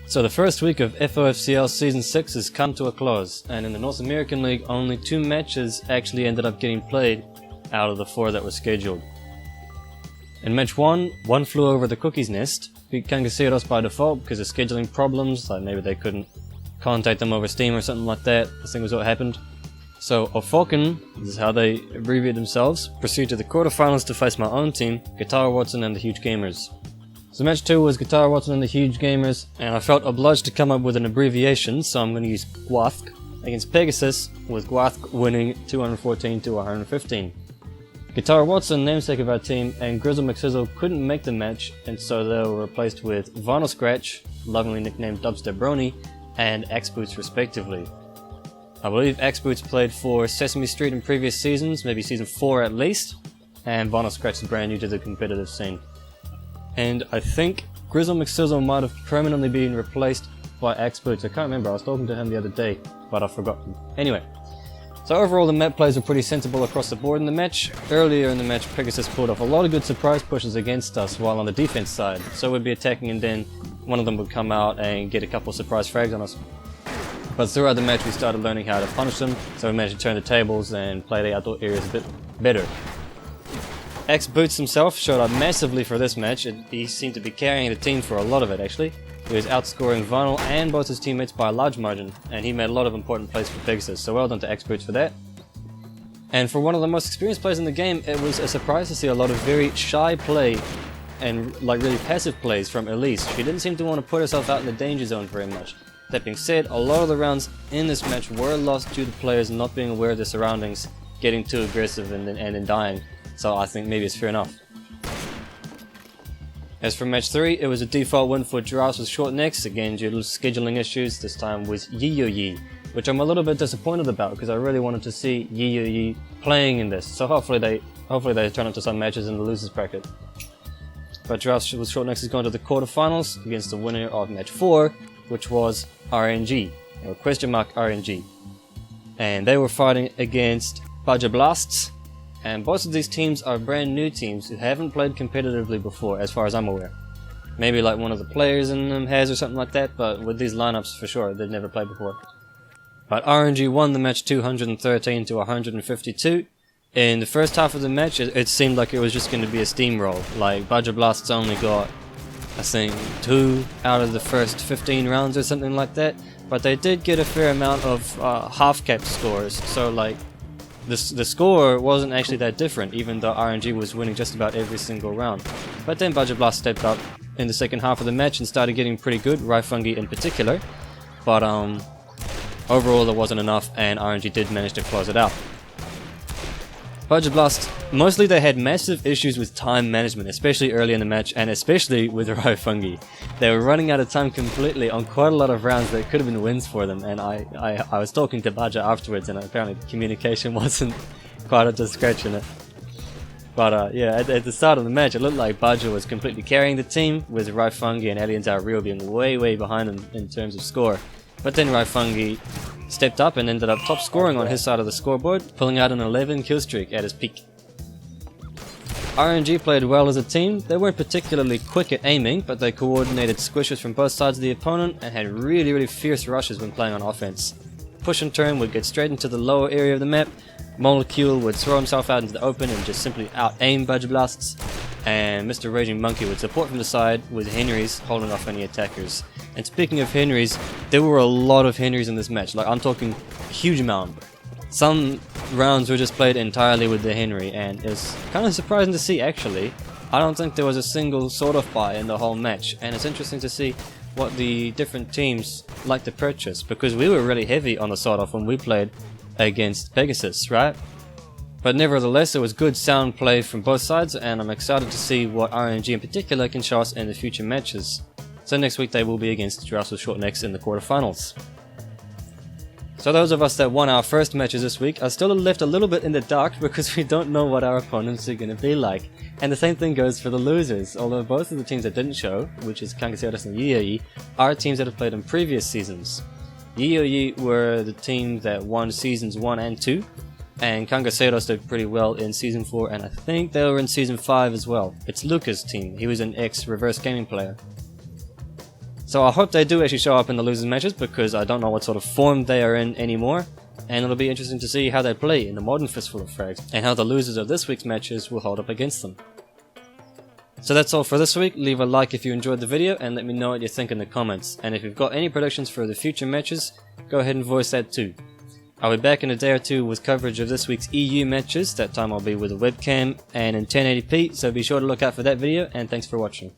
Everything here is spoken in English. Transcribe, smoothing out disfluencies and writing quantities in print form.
So the first week of FoFCL Season 6 has come to a close, and in the North American League only 2 matches actually ended up getting played out of the 4 that were scheduled. In match 1, one flew over the cookie's nest, beat Cangaceiros by default because of scheduling problems, like maybe they couldn't contact them over Steam or something like that, I think was what happened. So Falcon, this is how they abbreviate themselves, proceed to the quarterfinals to face my own team, Guitar Watson and the Huge Gamers. So match 2 was Guitar Watson and the Huge Gamers, and I felt obliged to come up with an abbreviation, so I'm going to use GWATHK against Pegasus, with GWATHK winning 214 to 115. Guitar Watson, namesake of our team, and Grizzle McSizzle couldn't make the match, and so they were replaced with Vinyl Scratch, lovingly nicknamed Dubstep Brony, and Axe Boots respectively. I believe Axe Boots played for Sesame Street in previous seasons, maybe season 4 at least, and Vinyl Scratch is brand new to the competitive scene. And I think Grizzle McSizzle might have permanently been replaced by Axe Boots. I can't remember, I was talking to him the other day, but I've forgotten. Anyway, so overall the map plays were pretty sensible across the board in the match. Earlier in the match, Pegasus pulled off a lot of good surprise pushes against us while on the defense side. So we'd be attacking and then one of them would come out and get a couple of surprise frags on us. But throughout the match we started learning how to punish them, so we managed to turn the tables and play the outdoor areas a bit better. Axe Boots himself showed up massively for this match. He seemed to be carrying the team for a lot of it actually. He was outscoring Vinyl and both his teammates by a large margin, and he made a lot of important plays for Pegasus, so well done to Axe Boots for that. And for one of the most experienced players in the game, it was a surprise to see a lot of very shy play and like really passive plays from Elise. She didn't seem to want to put herself out in the danger zone very much. That being said, a lot of the rounds in this match were lost due to players not being aware of their surroundings, getting too aggressive and then dying. So I think maybe it's fair enough. As for match 3, it was a default win for Giraffes with short necks, again due to scheduling issues, this time with Yi, which I'm a little bit disappointed about because I really wanted to see Yi playing in this, so hopefully they turn up to some matches in the losers bracket. But Giraffes with short necks is going to the quarterfinals against the winner of match 4, which was RNG, or RNG. And they were fighting against Budget Blasts. And both of these teams are brand new teams who haven't played competitively before, as far as I'm aware. Maybe like one of the players in them has or something like that, but with these lineups for sure, they've never played before. But RNG won the match 213 to 152. In the first half of the match, it seemed like it was just going to be a steamroll. Like, Budget Blasts only got, I think, 2 out of the first 15 rounds or something like that. But they did get a fair amount of half-cap scores, so like, the score wasn't actually that different, even though RNG was winning just about every single round. But then Budget Blast stepped up in the second half of the match and started getting pretty good, Raifungi in particular. But overall it wasn't enough, and RNG did manage to close it out. Budget Blast, mostly they had massive issues with time management, especially early in the match, and especially with Raifungi. They were running out of time completely on quite a lot of rounds that could have been wins for them, and I was talking to Budget afterwards, and apparently the communication wasn't quite up to scratch in it. But yeah, at the start of the match, it looked like Budget was completely carrying the team, with Raifungi and Aliens Are Real being way behind them in terms of score. But then Raifungi stepped up and ended up top scoring on his side of the scoreboard, pulling out an 11 kill streak at his peak. RNG played well as a team. They weren't particularly quick at aiming, but they coordinated squishes from both sides of the opponent and had really fierce rushes when playing on offense. Push and Turn would get straight into the lower area of the map, Molecule would throw himself out into the open and just simply out-aim Budget Blasts, and Mr. Raging Monkey would support from the side with Henrys holding off any attackers. And speaking of Henrys, there were a lot of Henrys in this match, like I'm talking a huge amount. Some rounds were just played entirely with the Henry, and it's kind of surprising to see actually. I don't think there was a single sort-off buy in the whole match, and it's interesting to see what the different teams like to purchase, because we were really heavy on the sort-off when we played against Pegasus, right? But nevertheless, it was good sound play from both sides, and I'm excited to see what RNG in particular can show us in the future matches. So next week they will be against Giraffes with Short Necks in the quarterfinals. So those of us that won our first matches this week are still left a little bit in the dark because we don't know what our opponents are going to be like. And the same thing goes for the losers, although both of the teams that didn't show, which is Cangaceiros and Yi, are teams that have played in previous seasons. Yi were the team that won seasons 1 and 2, and Cangaceiros did pretty well in season 4, and I think they were in season 5 as well. It's Luca's team, he was an ex-reverse gaming player. So I hope they do actually show up in the losers matches, because I don't know what sort of form they are in anymore, and it'll be interesting to see how they play in the modern Fistful of Frags, and how the losers of this week's matches will hold up against them. So that's all for this week. Leave a like if you enjoyed the video, and let me know what you think in the comments. And if you've got any predictions for the future matches, go ahead and voice that too. I'll be back in a day or two with coverage of this week's EU matches. That time I'll be with a webcam and in 1080p, so be sure to look out for that video, and thanks for watching.